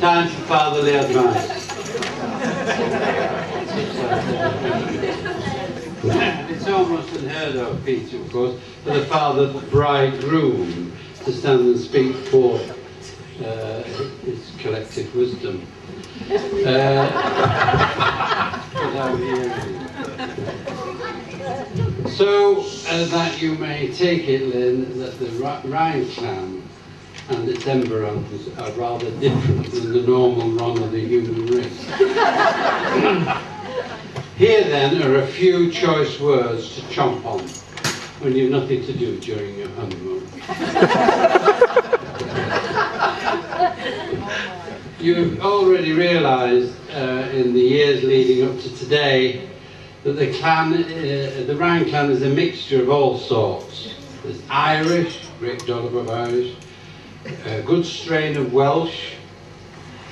Time for fatherly advice. It's almost unheard of, Peter, of course, for the father of the bridegroom to stand and speak forth his collective wisdom. So that you may take it, Lynn, that the Rhine clan and its environs are rather different than the normal run of the human race. Here then are a few choice words to chomp on when you've nothing to do during your honeymoon. You've already realised in the years leading up to today that the Rhine clan is a mixture of all sorts. There's Irish, great dollop of Irish, a good strain of Welsh,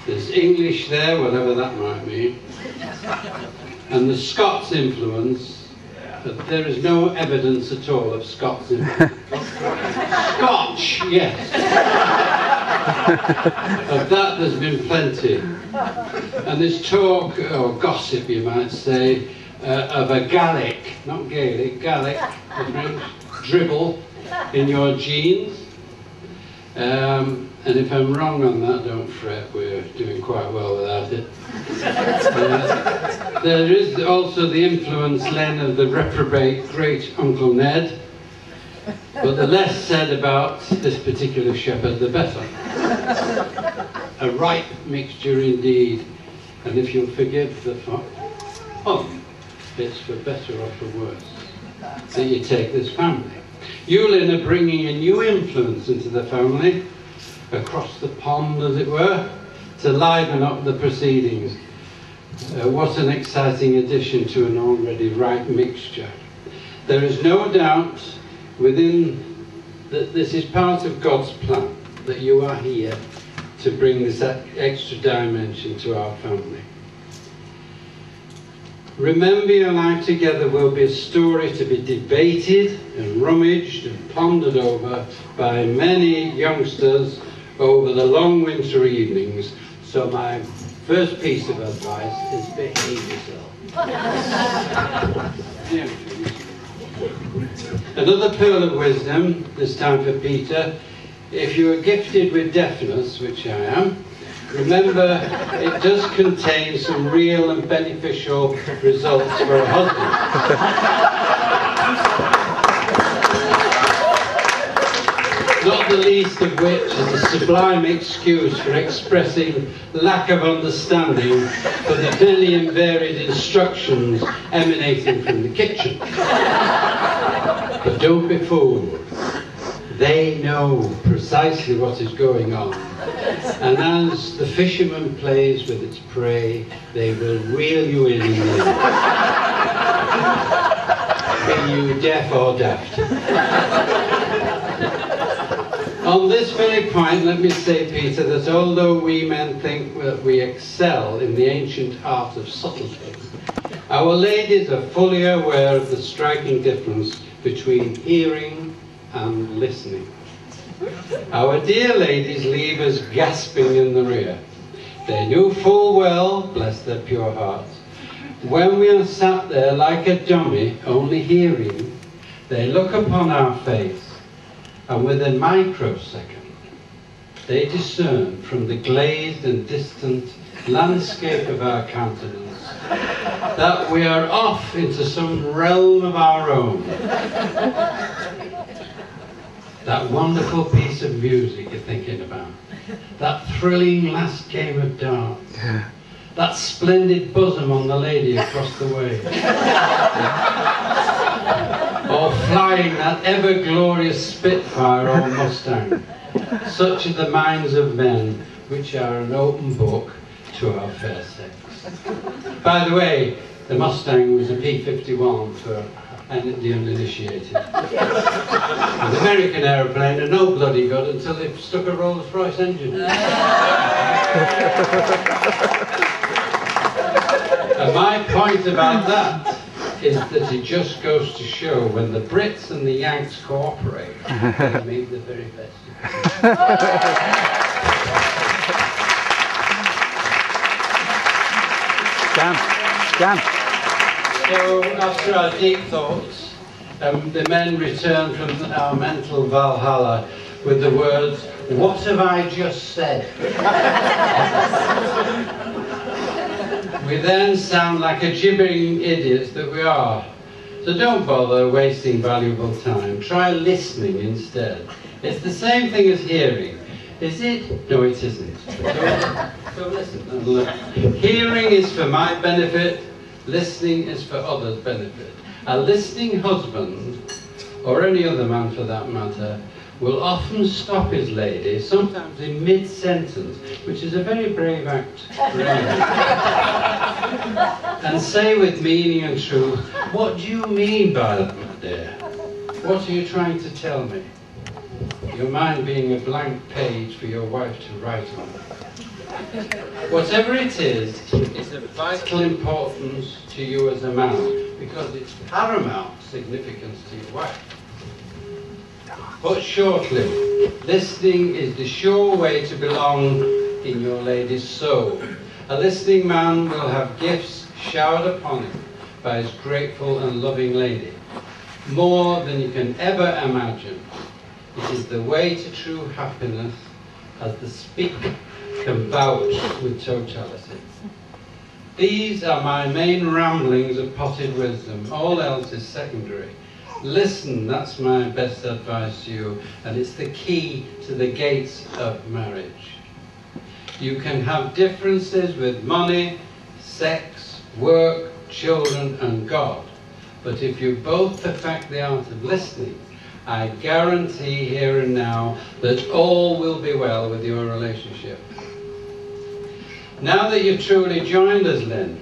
there's English there, whatever that might mean, and the Scots influence, but there is no evidence at all of Scots influence. Scotch, yes. Of that there's been plenty. And there's talk, or gossip you might say, of a Gaelic, not Gaelic, Gaelic, the French, dribble in your genes. And if I'm wrong on that, don't fret, we're doing quite well without it. There is also the influence, Len, of the reprobate great Uncle Ned, but the less said about this particular shepherd, the better. A ripe mixture indeed, and if you'll forgive the fun, it's for better or for worse that you take this family. You, Lynn, are bringing a new influence into the family, across the pond, as it were, to liven up the proceedings. What an exciting addition to an already ripe mixture. There is no doubt within that this is part of God's plan, that you are here to bring this extra dimension to our family. Remember, your life together will be a story to be debated and rummaged and pondered over by many youngsters over the long winter evenings. So my first piece of advice is behave yourself. Another pearl of wisdom, this time for Peter. If you are gifted with deafness, which I am, remember, it does contain some real and beneficial results for a husband. Not the least of which is a sublime excuse for expressing lack of understanding for the many and varied instructions emanating from the kitchen. But don't be fooled. They know precisely what is going on. And as the fisherman plays with its prey, they will reel you in the end. Be you deaf or daft. On this very point, let me say, Peter, that although we men think that we excel in the ancient art of subtlety, our ladies are fully aware of the striking difference between hearing and listening. Our dear ladies leave us gasping in the rear. They knew full well, bless their pure hearts, when we are sat there like a dummy, only hearing, they look upon our face, and within a microsecond, they discern from the glazed and distant landscape of our countenance that we are off into some realm of our own. That wonderful piece of music you're thinking about, that thrilling last game of darts, that splendid bosom on the lady across the way, or flying that ever-glorious Spitfire or Mustang. Such are the minds of men, which are an open book to our fair sex. By the way, the Mustang was a P-51 for the uninitiated. An American aeroplane, and no bloody good until they stuck a Rolls-Royce engine in. And my point about that is that it just goes to show when the Brits and the Yanks cooperate, they make the very best. Dan. So after our deep thoughts, the men returned from our mental Valhalla with the words, "What have I just said?" We then sound like a gibbering idiots that we are. So don't bother wasting valuable time. Try listening instead. It's the same thing as hearing. Is it? No, it isn't. So listen and learn. Hearing is for my benefit. Listening is for others' benefit. A listening husband, or any other man for that matter, will often stop his lady, sometimes in mid-sentence, which is a very brave act, really, and say with meaning and truth, "What do you mean by that, my dear? What are you trying to tell me?" Your mind being a blank page for your wife to write on. Whatever it is, it's of vital importance to you as a man, because it's paramount significance to your wife. Put shortly, listening is the sure way to belong in your lady's soul. A listening man will have gifts showered upon him by his grateful and loving lady, more than you can ever imagine. It is the way to true happiness, as the speaker can vouch with totality. These are my main ramblings of potted wisdom. All else is secondary. Listen, that's my best advice to you, and it's the key to the gates of marriage. You can have differences with money, sex, work, children, and God, but if you both perfect the art of listening, I guarantee here and now that all will be well with your relationship. Now that you've truly joined us, Lynn,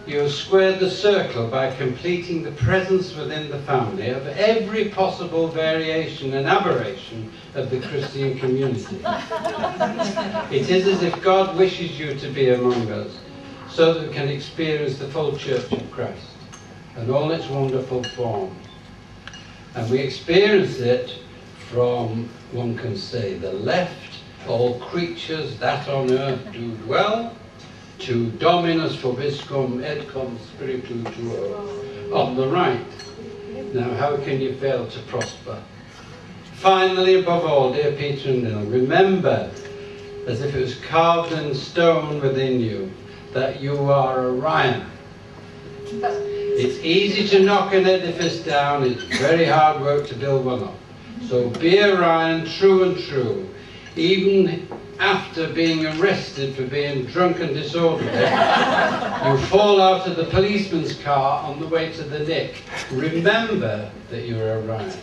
you have squared the circle by completing the presence within the family of every possible variation and aberration of the Christian community. It is as if God wishes you to be among us, so that we can experience the full Church of Christ and all its wonderful forms. And we experience it from, one can say, the left, all creatures that on earth do dwell, to Dominus vobiscum et cum spiritu tuo, on the right. Now, how can you fail to prosper? Finally, above all, dear Peter and Neil, remember, as if it was carved in stone within you, that you are Orion. It's easy to knock an edifice down, it's very hard work to build one up. So be Orion, true and true. Even after being arrested for being drunk and disorderly, you fall out of the policeman's car on the way to the nick. Remember that you're Orion.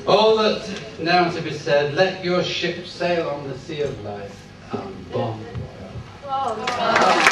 All that now to be said, let your ship sail on the sea of life, and bon voyage.